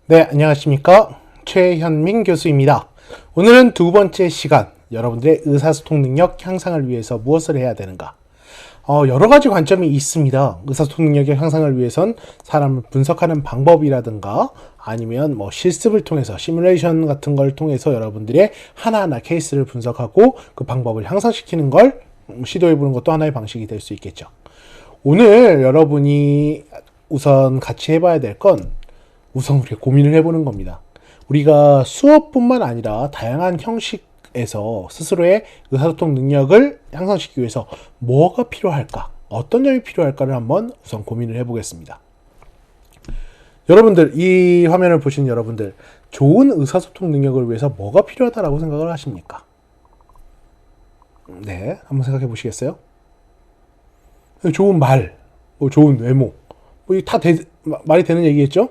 네, 안녕하십니까. 최현민 교수입니다. 오늘은 두 번째 시간, 여러분들의 의사소통 능력 향상을 위해서 무엇을 해야 되는가? 여러 가지 관점이 있습니다. 의사소통 능력의 향상을 위해선 사람을 분석하는 방법이라든가 아니면 실습을 통해서 시뮬레이션 같은 걸 통해서 여러분들의 하나하나 케이스를 분석하고 그 방법을 향상시키는 걸 시도해보는 것도 하나의 방식이 될 수 있겠죠. 오늘 여러분이 우선 같이 해봐야 될 건 우선 우리가 고민을 해보는 겁니다. 우리가 수업뿐만 아니라 다양한 형식에서 스스로의 의사소통 능력을 향상시키기 위해서 뭐가 필요할까? 어떤 점이 필요할까를 한번 우선 고민을 해보겠습니다. 여러분들, 이 화면을 보신 여러분들, 좋은 의사소통 능력을 위해서 뭐가 필요하다고 생각을 하십니까? 네, 한번 생각해 보시겠어요? 좋은 말, 좋은 외모, 다 말이 되는 얘기겠죠?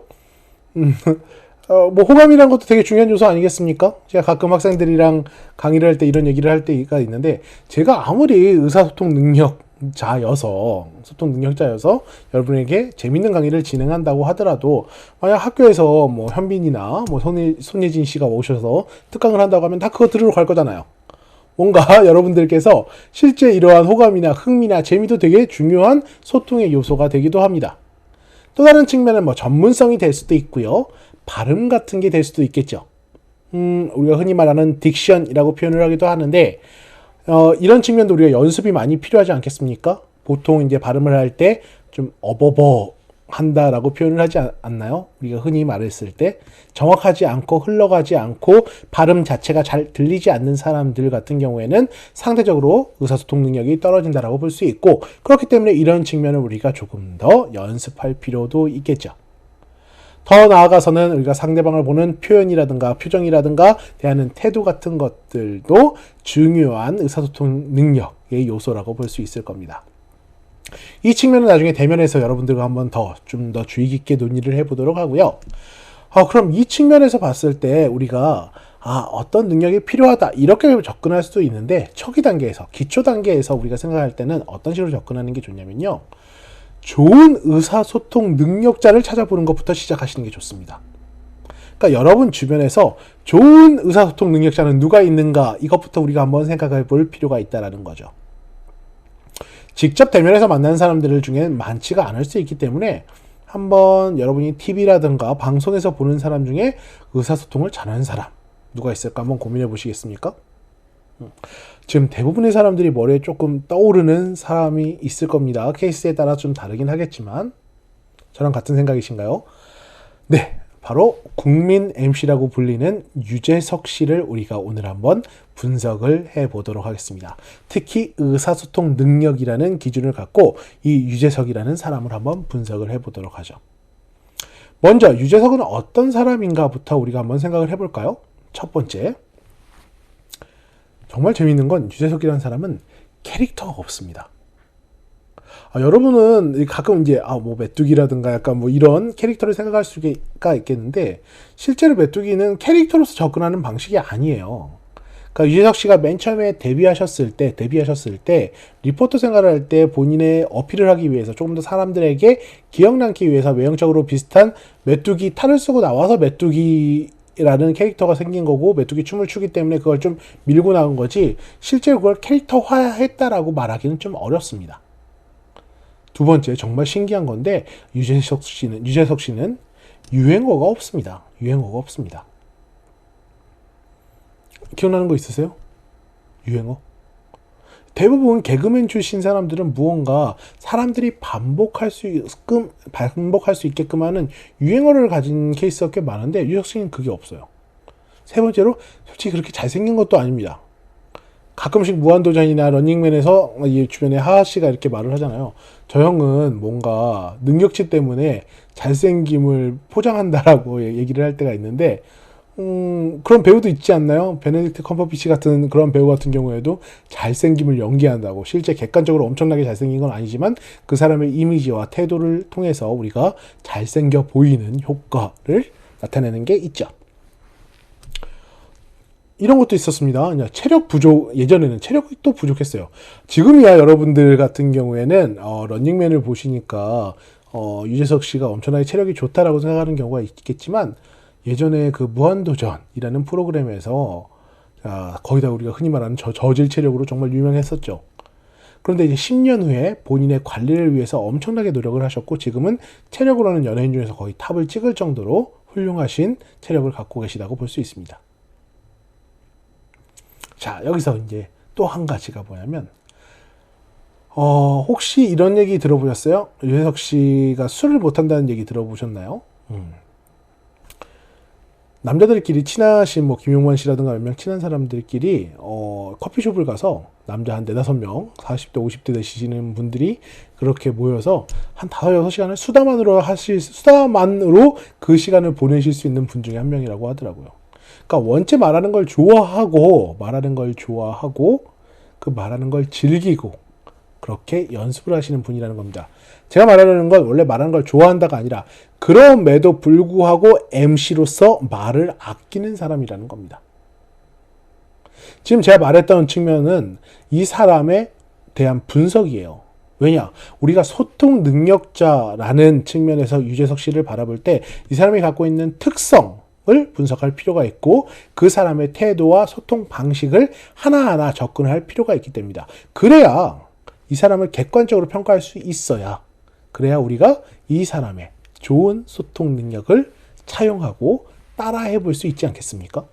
호감이라는 것도 되게 중요한 요소 아니겠습니까? 제가 가끔 학생들이랑 강의를 할 때 이런 얘기를 할 때가 있는데, 제가 아무리 의사소통 능력자여서 여러분에게 재밌는 강의를 진행한다고 하더라도, 만약 학교에서 현빈이나 손예진 씨가 오셔서 특강을 한다고 하면 다 그거 들으러 갈 거잖아요. 뭔가 여러분들께서 실제 이러한 호감이나 흥미나 재미도 되게 중요한 소통의 요소가 되기도 합니다. 또 다른 측면은 전문성이 될 수도 있고요. 발음 같은 게 될 수도 있겠죠. 우리가 흔히 말하는 딕션이라고 표현을 하기도 하는데, 이런 측면도 우리가 연습이 많이 필요하지 않겠습니까? 보통 이제 발음을 할 때 좀 어버버 한다라고 표현을 하지 않나요? 우리가 흔히 말했을 때 정확하지 않고 흘러가지 않고 발음 자체가 잘 들리지 않는 사람들 같은 경우에는 상대적으로 의사소통 능력이 떨어진다라고 볼 수 있고, 그렇기 때문에 이런 측면을 우리가 조금 더 연습할 필요도 있겠죠. 더 나아가서는 우리가 상대방을 보는 표현이라든가 표정이라든가 대하는 태도 같은 것들도 중요한 의사소통 능력의 요소라고 볼 수 있을 겁니다. 이 측면은 나중에 대면에서 여러분들과 한번 좀 더 주의 깊게 논의를 해보도록 하고요. 그럼 이 측면에서 봤을 때 우리가 어떤 능력이 필요하다 이렇게 접근할 수도 있는데, 초기 단계에서, 기초 단계에서 우리가 생각할 때는 어떤 식으로 접근하는 게 좋냐면요, 좋은 의사소통 능력자를 찾아보는 것부터 시작하시는 게 좋습니다. 그러니까 여러분 주변에서 좋은 의사소통 능력자는 누가 있는가, 이것부터 우리가 한번 생각해 볼 필요가 있다는 거죠. 직접 대면에서 만나는 사람들 중에 많지가 않을 수 있기 때문에 한번 여러분이 TV라든가 방송에서 보는 사람 중에 의사소통을 잘하는 사람 누가 있을까 한번 고민해 보시겠습니까? 지금 대부분의 사람들이 머리에 조금 떠오르는 사람이 있을 겁니다. 케이스에 따라 좀 다르긴 하겠지만 저랑 같은 생각이신가요? 네, 바로 국민 MC라고 불리는 유재석 씨를 우리가 오늘 한번 분석을 해보도록 하겠습니다. 특히 의사소통 능력이라는 기준을 갖고 이 유재석이라는 사람을 한번 분석을 해보도록 하죠. 먼저 유재석은 어떤 사람인가부터 우리가 한번 생각을 해볼까요? 첫 번째, 정말 재미있는 건 유재석이라는 사람은 캐릭터가 없습니다. 여러분은 가끔 이제 메뚜기라든가 약간 이런 캐릭터를 생각할 수가 있겠는데, 실제로 메뚜기는 캐릭터로서 접근하는 방식이 아니에요. 그러니까 유재석 씨가 맨 처음에 데뷔하셨을 때 리포터 생활을 할 때 본인의 어필을 하기 위해서 조금 더 사람들에게 기억 남기 위해서 외형적으로 비슷한 메뚜기 탈을 쓰고 나와서 메뚜기라는 캐릭터가 생긴 거고, 메뚜기 춤을 추기 때문에 그걸 좀 밀고 나온 거지, 실제로 그걸 캐릭터화했다라고 말하기는 좀 어렵습니다. 두 번째, 정말 신기한 건데, 유재석 씨는 유행어가 없습니다. 기억나는 거 있으세요? 유행어? 대부분 개그맨 출신 사람들은 무언가 사람들이 반복할 수 있게끔 하는 유행어를 가진 케이스가 꽤 많은데, 유재석 씨는 그게 없어요. 세 번째로, 솔직히 그렇게 잘생긴 것도 아닙니다. 가끔씩 무한도전이나 런닝맨에서 주변에 하하씨가 이렇게 말을 하잖아요. 저 형은 뭔가 능력치 때문에 잘생김을 포장한다라고 얘기를 할 때가 있는데, 그런 배우도 있지 않나요? 베네딕트 컴퍼비치 같은 그런 배우 같은 경우에도 잘생김을 연기한다고, 실제 객관적으로 엄청나게 잘생긴 건 아니지만 그 사람의 이미지와 태도를 통해서 우리가 잘생겨 보이는 효과를 나타내는 게 있죠. 이런 것도 있었습니다. 그냥 체력 부족, 예전에는 체력이 또 부족했어요. 지금이야 여러분들 같은 경우에는 런닝맨을 보시니까 유재석 씨가 엄청나게 체력이 좋다라고 생각하는 경우가 있겠지만, 예전에 그 무한도전이라는 프로그램에서 거기다 우리가 흔히 말하는 저질 체력으로 정말 유명했었죠. 그런데 이제 10년 후에 본인의 관리를 위해서 엄청나게 노력을 하셨고 지금은 체력으로는 연예인 중에서 거의 탑을 찍을 정도로 훌륭하신 체력을 갖고 계시다고 볼 수 있습니다. 자, 여기서 이제 또 한 가지가 뭐냐면 혹시 이런 얘기 들어보셨어요? 유재석 씨가 술을 못한다는 얘기 들어보셨나요? 남자들끼리 친하신 뭐 김용만 씨라든가 몇 명 친한 사람들끼리 커피숍을 가서 남자 한 4-5명 40대 50대 되시는 분들이 그렇게 모여서 한 5-6시간을 수다만으로 그 시간을 보내실 수 있는 분 중에 한 명이라고 하더라고요. 그러니까 원체 말하는 걸 좋아하고 그 말하는 걸 즐기고 그렇게 연습을 하시는 분이라는 겁니다. 제가 말하려는 건 원래 말하는 걸 좋아한다가 아니라 그럼에도 불구하고 MC로서 말을 아끼는 사람이라는 겁니다. 지금 제가 말했던 측면은 이 사람에 대한 분석이에요. 왜냐? 우리가 소통 능력자라는 측면에서 유재석 씨를 바라볼 때 이 사람이 갖고 있는 특성을 분석할 필요가 있고 그 사람의 태도와 소통 방식을 하나하나 접근할 필요가 있기 때문이다. 그래야 이 사람을 객관적으로 평가할 수 있어야 그래야 우리가 이 사람의 좋은 소통 능력을 차용하고 따라해 볼 수 있지 않겠습니까?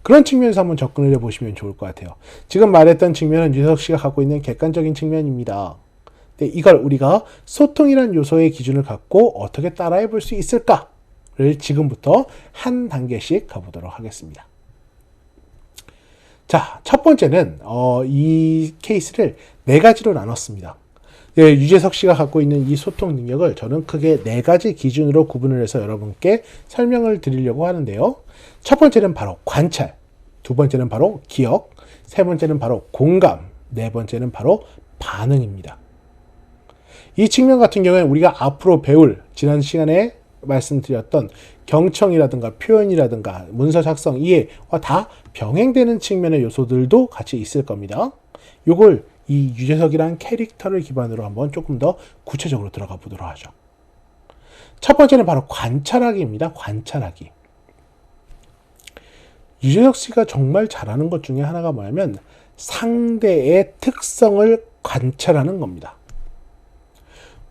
그런 측면에서 한번 접근을 해보시면 좋을 것 같아요. 지금 말했던 측면은 유재석 씨가 갖고 있는 객관적인 측면입니다. 근데 이걸 우리가 소통이라는 요소의 기준을 갖고 어떻게 따라해 볼 수 있을까를 지금부터 한 단계씩 가보도록 하겠습니다. 자, 첫 번째는 이 케이스를 4가지로 나눴습니다. 예, 유재석 씨가 갖고 있는 이 소통 능력을 저는 크게 4가지 기준으로 구분을 해서 여러분께 설명을 드리려고 하는데요. 첫 번째는 바로 관찰, 두 번째는 바로 기억, 세 번째는 바로 공감, 네 번째는 바로 반응입니다. 이 측면 같은 경우에 우리가 앞으로 배울 지난 시간에 말씀드렸던 경청이라든가 표현이라든가 문서 작성, 이해와 다 병행되는 측면의 요소들도 같이 있을 겁니다. 요걸 이 유재석이라는 캐릭터를 기반으로 한번 조금 더 구체적으로 들어가 보도록 하죠. 첫 번째는 바로 관찰하기입니다. 관찰하기. 유재석 씨가 정말 잘하는 것 중에 하나가 뭐냐면 상대의 특성을 관찰하는 겁니다.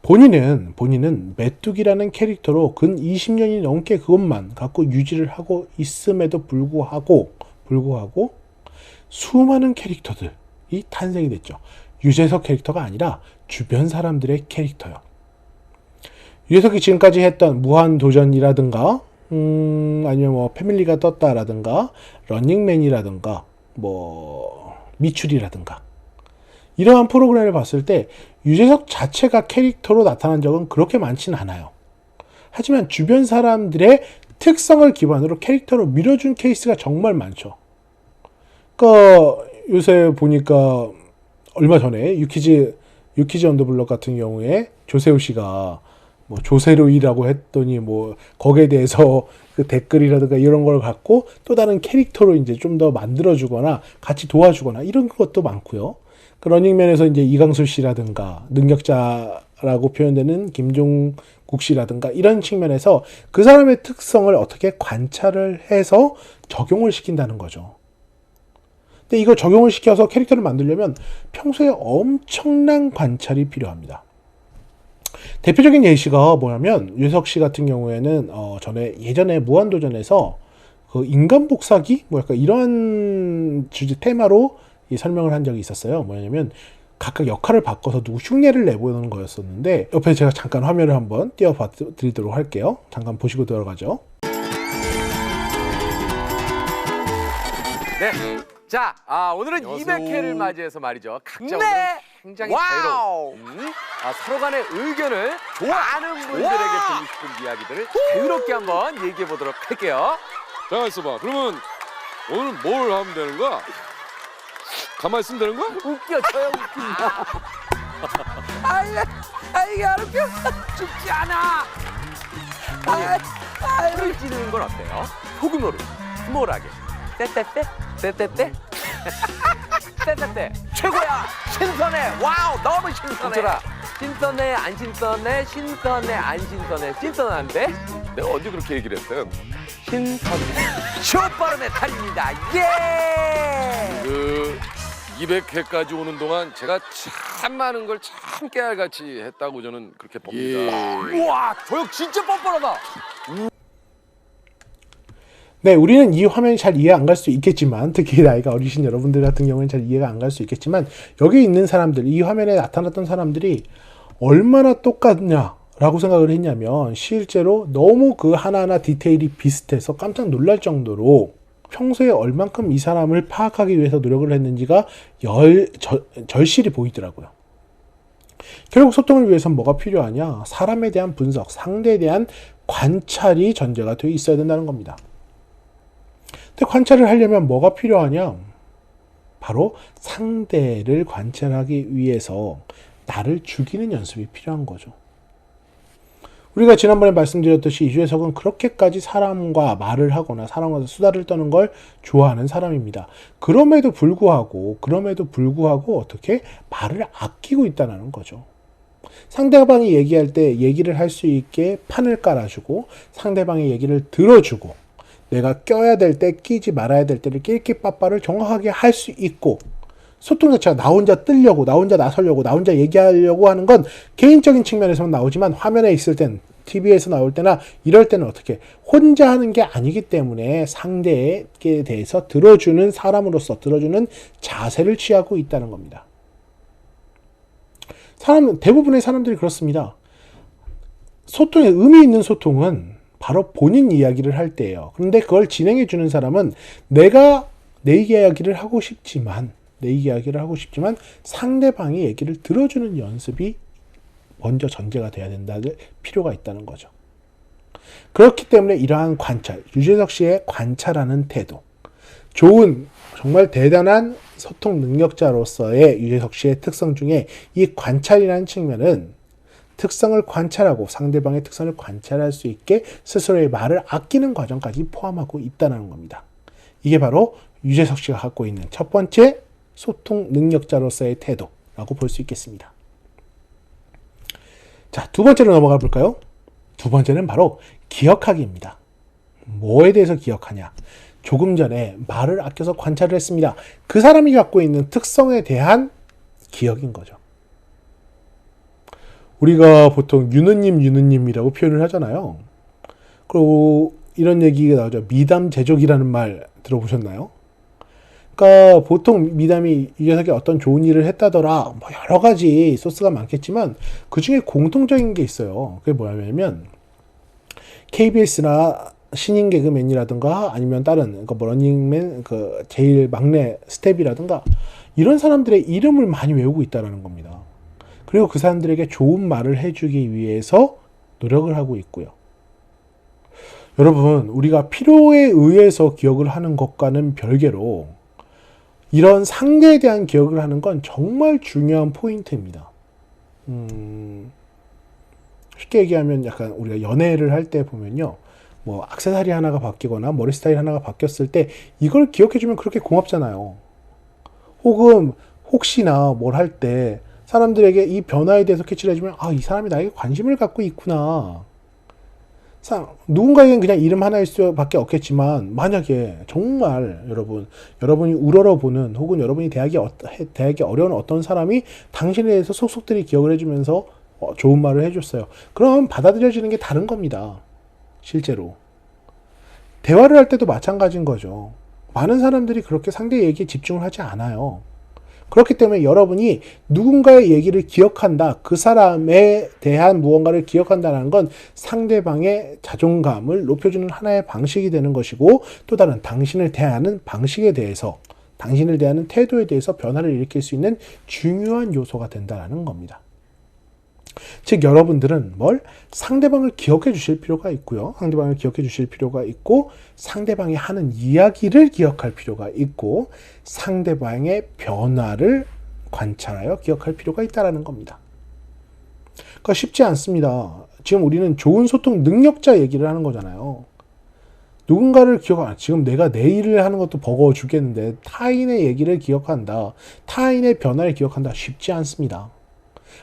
본인은 메뚜기라는 캐릭터로 근 20년이 넘게 그것만 갖고 유지를 하고 있음에도 불구하고 수많은 캐릭터들이 탄생이 됐죠. 유재석 캐릭터가 아니라 주변 사람들의 캐릭터요. 유재석이 지금까지 했던 무한도전이라든가 아니면 뭐 패밀리가 떴다라든가 런닝맨이라든가 뭐 미출이라든가 이러한 프로그램을 봤을 때 유재석 자체가 캐릭터로 나타난 적은 그렇게 많지는 않아요. 하지만 주변 사람들의 특성을 기반으로 캐릭터로 밀어준 케이스가 정말 많죠. 그러니까 요새 보니까 얼마 전에 유키즈 온 더 블럭 같은 경우에 조세호 씨가 뭐 조세로이라고 했더니 뭐 거기에 대해서 그 댓글이라든가 이런 걸 갖고 또 다른 캐릭터로 이제 좀 더 만들어주거나 같이 도와주거나 이런 것도 많고요. 그 러닝맨에서 이제 이강수 씨라든가 능력자라고 표현되는 김종국 씨라든가 이런 측면에서 그 사람의 특성을 어떻게 관찰을 해서 적용을 시킨다는 거죠. 근데 이거 적용을 시켜서 캐릭터를 만들려면 평소에 엄청난 관찰이 필요합니다. 대표적인 예시가 뭐냐면 유재석 씨 같은 경우에는 예전에 무한도전에서 그 인간 복사기 뭐 약간 이런 주제 테마로 이 설명을 한 적이 있었어요. 뭐냐면 각각 역할을 바꿔서 누구 흉내를 내보는 거였었는데 옆에 제가 잠깐 화면을 한번 띄워 드리도록 할게요. 잠깐 보시고 들어가죠. 네. 자, 오늘은 200회를 맞이해서 말이죠. 각자 오늘은 굉장히 자유로운 서로 간의 의견을 많은 분들에게 듣고 싶은 이야기들을 자유롭게 한번 얘기해 보도록 할게요. 잠깐 있어봐. 그러면 오늘 뭘 하면 되는 거야? 가만히 있으면 되는 거야? 웃겨, 저야 웃긴다. 이게 안 웃겨? 죽지 않아. 소리 지르는 건 어때요? 소규모로, 스몰하게. 떼떼떼, 떼떼떼. 떼떼떼. 최고야. 신선해. 와우, 너무 신선해. 신선해, 안 신선해, 신선해, 안 신선해. 신선한데? 내가 언제 그렇게 얘기를 했어요? 흰 터널 쇼빠름의 달입니다. 예! 그 200회까지 오는 동안 제가 참 많은 걸 참 깨알같이 했다고 저는 그렇게 봅니다. 우와, 저역 진짜 뻔뻔하다. 네, 우리는 이 화면이 잘 이해 안 갈 수 있겠지만, 특히 나이가 어리신 여러분들 같은 경우에는 잘 이해가 안 갈 수 있겠지만, 여기 있는 사람들, 이 화면에 나타났던 사람들이 얼마나 똑같냐라고 생각을 했냐면, 실제로 너무 그 하나하나 디테일이 비슷해서 깜짝 놀랄 정도로 평소에 얼만큼 이 사람을 파악하기 위해서 노력을 했는지가 절실히 보이더라고요. 결국 소통을 위해서는 뭐가 필요하냐? 사람에 대한 분석, 상대에 대한 관찰이 전제가 되어 있어야 된다는 겁니다. 근데 관찰을 하려면 뭐가 필요하냐? 바로 상대를 관찰하기 위해서 나를 죽이는 연습이 필요한 거죠. 우리가 지난번에 말씀드렸듯이 유재석은 그렇게까지 사람과 말을 하거나 사람과 수다를 떠는 걸 좋아하는 사람입니다. 그럼에도 불구하고 어떻게 말을 아끼고 있다는 거죠. 상대방이 얘기할 때 얘기를 할 수 있게 판을 깔아주고 상대방의 얘기를 들어주고 내가 껴야 될 때 끼지 말아야 될 때를 낄끼빠빠를 정확하게 할 수 있고 소통 자체가 나 혼자 뜨려고 나 혼자 나서려고 나 혼자 얘기하려고 하는 건 개인적인 측면에서는 나오지만 화면에 있을 땐 TV에서 나올 때나 이럴 때는 어떻게 혼자 하는 게 아니기 때문에 상대에 대해서 들어주는 사람으로서 들어주는 자세를 취하고 있다는 겁니다. 대부분의 사람들이 그렇습니다. 소통의 의미 있는 소통은 바로 본인 이야기를 할 때예요. 그런데 그걸 진행해 주는 사람은 내가 내 이야기를 하고 싶지만 상대방의 얘기를 들어주는 연습이 먼저 전제가 돼야 된다는 필요가 있다는 거죠. 그렇기 때문에 이러한 관찰, 유재석 씨의 관찰하는 태도, 좋은 정말 대단한 소통 능력자로서의 유재석 씨의 특성 중에 이 관찰이라는 측면은 특성을 관찰하고 상대방의 특성을 관찰할 수 있게 스스로의 말을 아끼는 과정까지 포함하고 있다는 겁니다. 이게 바로 유재석 씨가 갖고 있는 첫 번째 소통 능력자로서의 태도라고 볼 수 있겠습니다. 자, 두 번째로 넘어가 볼까요? 두 번째는 바로 기억하기입니다. 뭐에 대해서 기억하냐? 조금 전에 말을 아껴서 관찰을 했습니다. 그 사람이 갖고 있는 특성에 대한 기억인 거죠. 우리가 보통 유느님이라고 표현을 하잖아요. 그리고 이런 얘기가 나오죠. 미담 제조기라는 말 들어보셨나요? 그러니까 보통 미담이 이 녀석이 어떤 좋은 일을 했다더라, 뭐 여러 가지 소스가 많겠지만 그 중에 공통적인 게 있어요. 그게 뭐냐면 KBS나 신인 개그맨이라든가 아니면 다른 뭐 러닝맨 그 제일 막내 스텝이라든가 이런 사람들의 이름을 많이 외우고 있다는 겁니다. 그리고 그 사람들에게 좋은 말을 해주기 위해서 노력을 하고 있고요. 여러분, 우리가 필요에 의해서 기억을 하는 것과는 별개로 이런 상대에 대한 기억을 하는 건 정말 중요한 포인트입니다. 쉽게 얘기하면 약간 우리가 연애를 할 때 보면요. 뭐 액세서리 하나가 바뀌거나 머리 스타일 하나가 바뀌었을 때 이걸 기억해주면 그렇게 고맙잖아요. 혹은 혹시나 뭘 할 때 사람들에게 이 변화에 대해서 캐치를 해주면 아, 이 사람이 나에게 관심을 갖고 있구나. 누군가에겐 그냥 이름 하나일 수밖에 없겠지만 만약에 정말 여러분이 우러러보는 혹은 여러분이 대하기 어려운 어떤 사람이 당신에 대해서 속속들이 기억을 해주면서 좋은 말을 해줬어요. 그럼 받아들여지는 게 다른 겁니다. 실제로 대화를 할 때도 마찬가지인 거죠. 많은 사람들이 그렇게 상대의 얘기에 집중을 하지 않아요. 그렇기 때문에 여러분이 누군가의 얘기를 기억한다, 그 사람에 대한 무언가를 기억한다는 건 상대방의 자존감을 높여주는 하나의 방식이 되는 것이고 또 다른 당신을 대하는 방식에 대해서, 당신을 대하는 태도에 대해서 변화를 일으킬 수 있는 중요한 요소가 된다는 겁니다. 즉 여러분들은 상대방을 기억해 주실 필요가 있고요. 상대방을 기억해 주실 필요가 있고 상대방이 하는 이야기를 기억할 필요가 있고 상대방의 변화를 관찰하여 기억할 필요가 있다는 겁니다. 그러니까 쉽지 않습니다. 지금 우리는 좋은 소통 능력자 얘기를 하는 거잖아요. 누군가를 지금 내가 내 일을 하는 것도 버거워 죽겠는데 타인의 얘기를 기억한다, 타인의 변화를 기억한다 쉽지 않습니다.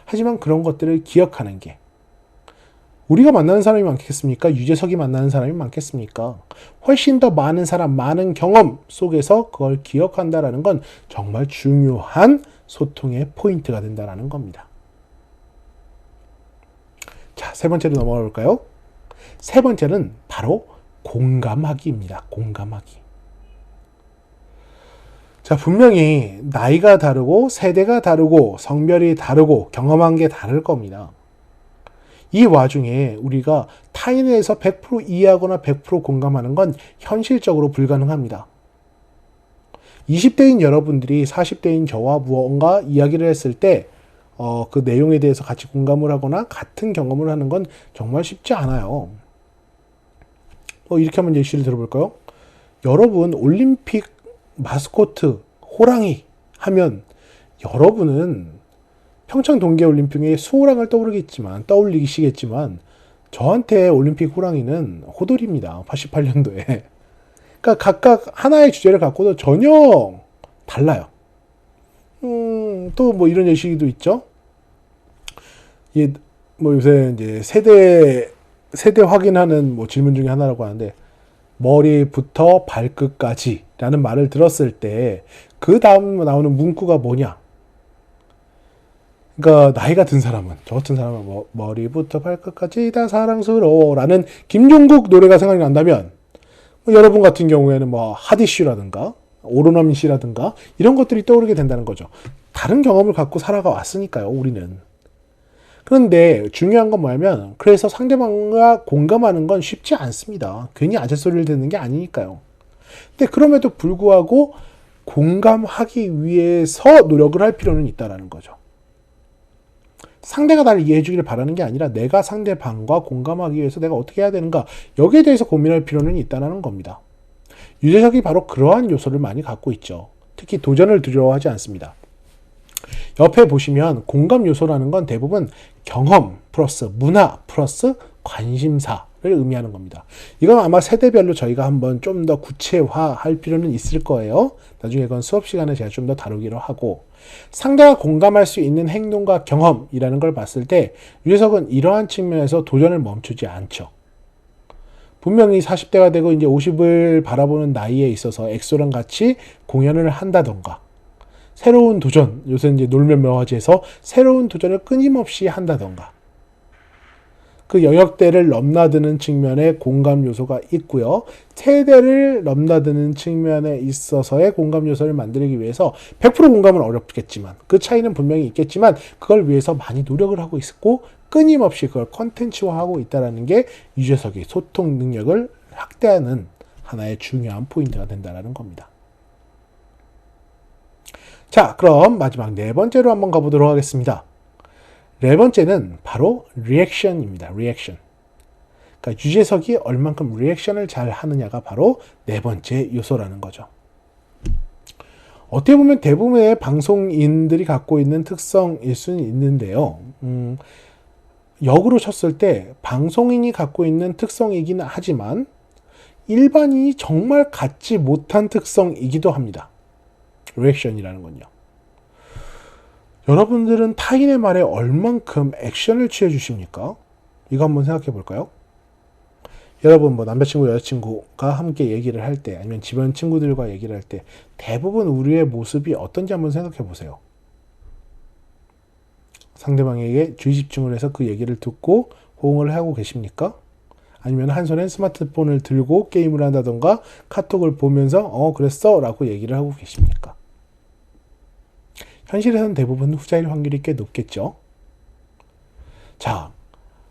하지만 그런 것들을 기억하는 게 우리가 만나는 사람이 많겠습니까? 유재석이 만나는 사람이 많겠습니까? 훨씬 더 많은 사람, 많은 경험 속에서 그걸 기억한다라는 건 정말 중요한 소통의 포인트가 된다는 겁니다. 자, 세 번째로 넘어가 볼까요? 세 번째는 바로 공감하기입니다. 공감하기. 자, 분명히 나이가 다르고 세대가 다르고 성별이 다르고 경험한 게 다를 겁니다. 이 와중에 우리가 타인에 대해서 100% 이해하거나 100% 공감하는 건 현실적으로 불가능합니다. 20대인 여러분들이 40대인 저와 무언가 이야기를 했을 때 그 내용에 대해서 같이 공감을 하거나 같은 경험을 하는 건 정말 쉽지 않아요. 이렇게 한번 예시를 들어볼까요? 여러분 올림픽 마스코트 호랑이 하면 여러분은 평창 동계올림픽의 수호랑을 떠올리시겠지만 저한테 올림픽 호랑이는 호돌입니다. 88년도에. 그러니까 각각 하나의 주제를 갖고도 전혀 달라요. 또 뭐 이런 예시도 있죠. 예, 뭐 요새 이제 세대 확인하는 뭐 질문 중에 하나라고 하는데 머리부터 발끝까지라는 말을 들었을 때 그 다음 나오는 문구가 뭐냐? 그러니까 나이가 든 사람은 저 같은 사람은 뭐 머리부터 발끝까지 다 사랑스러워라는 김종국 노래가 생각이 난다면 여러분 같은 경우에는 뭐 하디슈라든가 오로나민 씨라든가 이런 것들이 떠오르게 된다는 거죠. 다른 경험을 갖고 살아가 왔으니까요, 우리는. 그런데 중요한 건 뭐냐면 그래서 상대방과 공감하는 건 쉽지 않습니다. 괜히 아재소리를 듣는 게 아니니까요. 근데 그럼에도 불구하고 공감하기 위해서 노력을 할 필요는 있다는 거죠. 상대가 나를 이해해 주기를 바라는 게 아니라 내가 상대방과 공감하기 위해서 내가 어떻게 해야 되는가 여기에 대해서 고민할 필요는 있다는 겁니다. 유재석이 바로 그러한 요소를 많이 갖고 있죠. 특히 도전을 두려워하지 않습니다. 옆에 보시면 공감 요소라는 건 대부분 경험 플러스 문화 플러스 관심사를 의미하는 겁니다. 이건 아마 세대별로 저희가 한번 좀 더 구체화할 필요는 있을 거예요. 나중에 그건 수업 시간에 제가 좀 더 다루기로 하고 상대가 공감할 수 있는 행동과 경험이라는 걸 봤을 때 유재석은 이러한 측면에서 도전을 멈추지 않죠. 분명히 40대가 되고 이제 50을 바라보는 나이에 있어서 엑소랑 같이 공연을 한다던가 새로운 도전, 요새 이제 놀면 명화제에서 새로운 도전을 끊임없이 한다던가 그 영역대를 넘나드는 측면에 공감 요소가 있고요. 세대를 넘나드는 측면에 있어서의 공감 요소를 만들기 위해서 100% 공감은 어렵겠지만 그 차이는 분명히 있겠지만 그걸 위해서 많이 노력을 하고 있고 끊임없이 그걸 컨텐츠화하고 있다는 게 유재석의 소통 능력을 확대하는 하나의 중요한 포인트가 된다는 겁니다. 자, 그럼 마지막 네 번째로 한번 가보도록 하겠습니다. 네 번째는 바로 리액션입니다. 리액션. 그러니까 유재석이 얼만큼 리액션을 잘 하느냐가 바로 네 번째 요소라는 거죠. 어떻게 보면 대부분의 방송인들이 갖고 있는 특성일 수는 있는데요. 역으로 쳤을 때 방송인이 갖고 있는 특성이기는 하지만 일반인이 정말 갖지 못한 특성이기도 합니다. 리액션이라는 건요. 여러분들은 타인의 말에 얼만큼 액션을 취해 주십니까? 이거 한번 생각해 볼까요? 여러분 뭐 남자친구 여자친구가 함께 얘기를 할 때 아니면 주변 친구들과 얘기를 할 때 대부분 우리의 모습이 어떤지 한번 생각해 보세요. 상대방에게 주의 집중을 해서 그 얘기를 듣고 호응을 하고 계십니까? 아니면 한 손에 스마트폰을 들고 게임을 한다던가 카톡을 보면서 그랬어 라고 얘기를 하고 계십니까? 현실에서는 대부분 후자일 확률이 꽤 높겠죠. 자,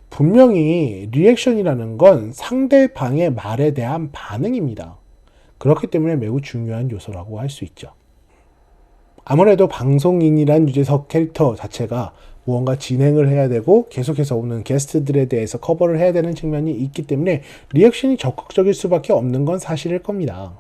분명히 리액션이라는 건 상대방의 말에 대한 반응입니다. 그렇기 때문에 매우 중요한 요소라고 할 수 있죠. 아무래도 방송인이란 유재석 캐릭터 자체가 무언가 진행을 해야 되고 계속해서 오는 게스트들에 대해서 커버를 해야 되는 측면이 있기 때문에 리액션이 적극적일 수밖에 없는 건 사실일 겁니다.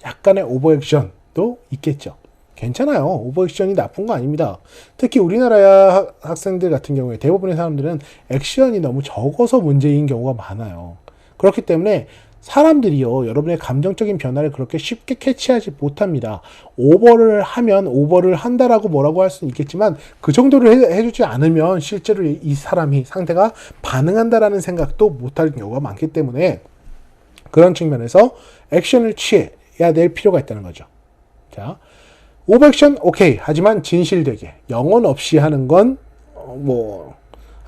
약간의 오버액션도 있겠죠. 괜찮아요. 오버액션이 나쁜 거 아닙니다. 특히 우리나라 학생들 같은 경우에 대부분의 사람들은 액션이 너무 적어서 문제인 경우가 많아요. 그렇기 때문에 사람들이요, 여러분의 감정적인 변화를 그렇게 쉽게 캐치하지 못합니다. 오버를 하면 오버를 한다라고 뭐라고 할 수는 있겠지만 그 정도를 해주지 않으면 실제로 이 사람이 상대가 반응한다라는 생각도 못할 경우가 많기 때문에 그런 측면에서 액션을 취해야 될 필요가 있다는 거죠. 자, 오버액션 오케이. 하지만 진실되게 영혼 없이 하는 건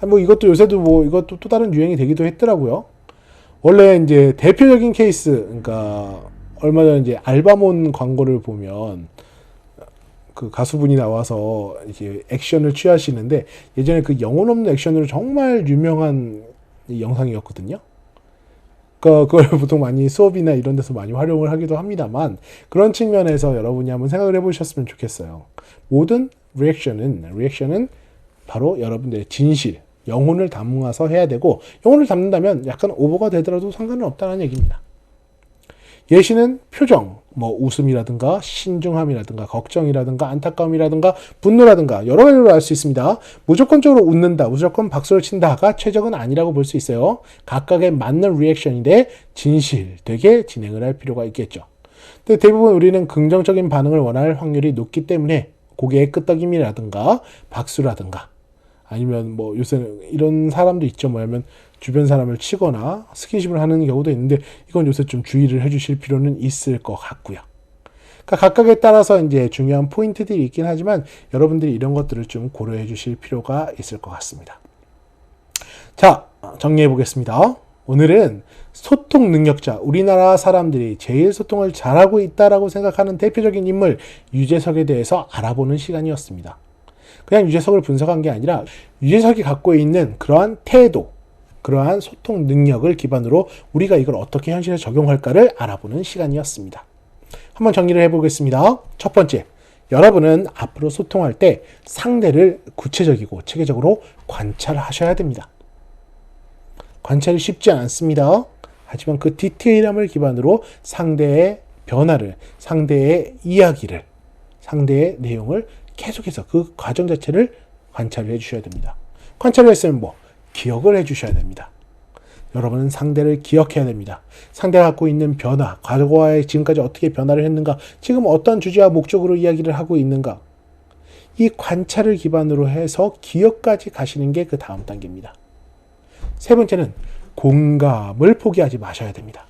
이것도 요새도 이것도 또 다른 유행이 되기도 했더라고요. 원래 이제 대표적인 케이스, 그러니까 얼마 전에 이제 알바몬 광고를 보면 그 가수분이 나와서 이제 액션을 취하시는데 예전에 그 영혼 없는 액션으로 정말 유명한 영상이었거든요. 그러니까 그걸 보통 많이 수업이나 이런 데서 많이 활용을 하기도 합니다만 그런 측면에서 여러분이 한번 생각을 해보셨으면 좋겠어요. 모든 리액션은 바로 여러분들의 진실, 영혼을 담아서 해야 되고 영혼을 담는다면 약간 오버가 되더라도 상관은 없다는 얘기입니다. 예시는 표정, 웃음이라든가 신중함이라든가 걱정이라든가 안타까움이라든가 분노라든가 여러 가지로 알 수 있습니다. 무조건적으로 웃는다, 무조건 박수를 친다가 최적은 아니라고 볼 수 있어요. 각각에 맞는 리액션인데 진실되게 진행을 할 필요가 있겠죠. 근데 대부분 우리는 긍정적인 반응을 원할 확률이 높기 때문에 고개의 끄덕임이라든가 박수라든가 아니면 요새는 이런 사람도 있죠. 뭐냐면 주변 사람을 치거나 스킨십을 하는 경우도 있는데 이건 요새 좀 주의를 해주실 필요는 있을 것 같고요. 그러니까 각각에 따라서 이제 중요한 포인트들이 있긴 하지만 여러분들이 이런 것들을 좀 고려해 주실 필요가 있을 것 같습니다. 자, 정리해 보겠습니다. 오늘은 소통 능력자, 우리나라 사람들이 제일 소통을 잘하고 있다라고 생각하는 대표적인 인물 유재석에 대해서 알아보는 시간이었습니다. 그냥 유재석을 분석한 게 아니라 유재석이 갖고 있는 그러한 태도, 그러한 소통 능력을 기반으로 우리가 이걸 어떻게 현실에 적용할까를 알아보는 시간이었습니다. 한번 정리를 해보겠습니다. 첫 번째, 여러분은 앞으로 소통할 때 상대를 구체적이고 체계적으로 관찰하셔야 됩니다. 관찰이 쉽지 않습니다. 하지만 그 디테일함을 기반으로 상대의 변화를, 상대의 이야기를, 상대의 내용을 계속해서 그 과정 자체를 관찰을 해주셔야 됩니다. 관찰을 했으면 기억을 해주셔야 됩니다. 여러분은 상대를 기억해야 됩니다. 상대가 갖고 있는 변화, 과거와의 지금까지 어떻게 변화를 했는가, 지금 어떤 주제와 목적으로 이야기를 하고 있는가, 이 관찰을 기반으로 해서 기억까지 가시는 게 그 다음 단계입니다. 세 번째는 공감을 포기하지 마셔야 됩니다.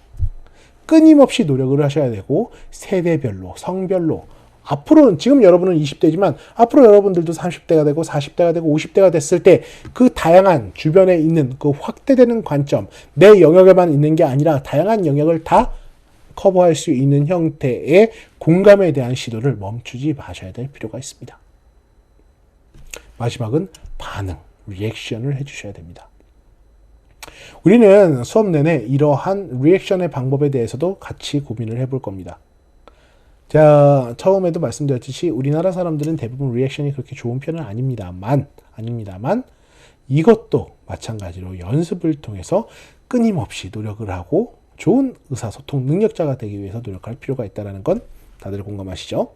끊임없이 노력을 하셔야 되고 세대별로, 성별로 앞으로는 지금 여러분은 20대지만 앞으로 여러분들도 30대가 되고 40대가 되고 50대가 됐을 때 그 다양한 주변에 있는 그 확대되는 관점, 내 영역에만 있는 게 아니라 다양한 영역을 다 커버할 수 있는 형태의 공감에 대한 시도를 멈추지 마셔야 될 필요가 있습니다. 마지막은 반응, 리액션을 해주셔야 됩니다. 우리는 수업 내내 이러한 리액션의 방법에 대해서도 같이 고민을 해볼 겁니다. 자, 처음에도 말씀드렸듯이 우리나라 사람들은 대부분 리액션이 그렇게 좋은 편은 아닙니다만 이것도 마찬가지로 연습을 통해서 끊임없이 노력을 하고 좋은 의사소통 능력자가 되기 위해서 노력할 필요가 있다는 건 다들 공감하시죠?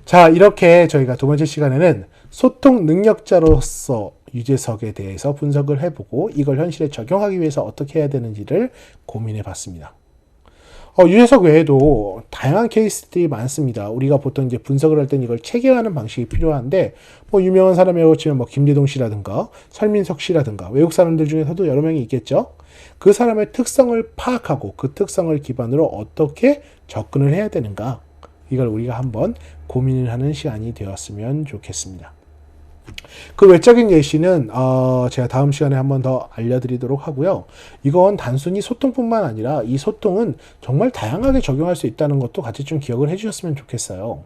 자, 이렇게 저희가 두 번째 시간에는 소통 능력자로서 유재석에 대해서 분석을 해보고 이걸 현실에 적용하기 위해서 어떻게 해야 되는지를 고민해 봤습니다. 유재석 외에도 다양한 케이스들이 많습니다. 우리가 보통 이제 분석을 할 땐 이걸 체계화하는 방식이 필요한데, 유명한 사람이라고 치면 김대동 씨라든가, 설민석 씨라든가, 외국 사람들 중에서도 여러 명이 있겠죠? 그 사람의 특성을 파악하고 그 특성을 기반으로 어떻게 접근을 해야 되는가, 이걸 우리가 한번 고민을 하는 시간이 되었으면 좋겠습니다. 그 외적인 예시는 제가 다음 시간에 한번 더 알려드리도록 하고요. 이건 단순히 소통뿐만 아니라 이 소통은 정말 다양하게 적용할 수 있다는 것도 같이 좀 기억을 해주셨으면 좋겠어요.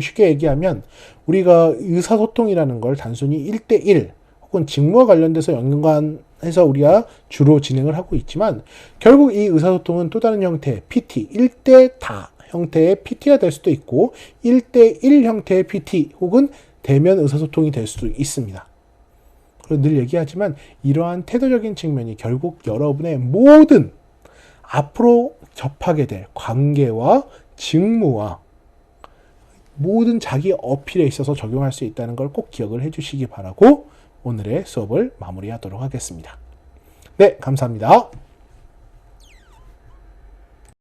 쉽게 얘기하면 우리가 의사소통이라는 걸 단순히 1대1 혹은 직무와 관련돼서 연관해서 우리가 주로 진행을 하고 있지만 결국 이 의사소통은 또 다른 형태의 PT, 1대-다 형태의 PT가 될 수도 있고 1대1 형태의 PT 혹은 대면 의사소통이 될 수도 있습니다. 그리고 늘 얘기하지만 이러한 태도적인 측면이 결국 여러분의 모든 앞으로 접하게 될 관계와 직무와 모든 자기 어필에 있어서 적용할 수 있다는 걸 꼭 기억을 해주시기 바라고 오늘의 수업을 마무리하도록 하겠습니다. 네, 감사합니다.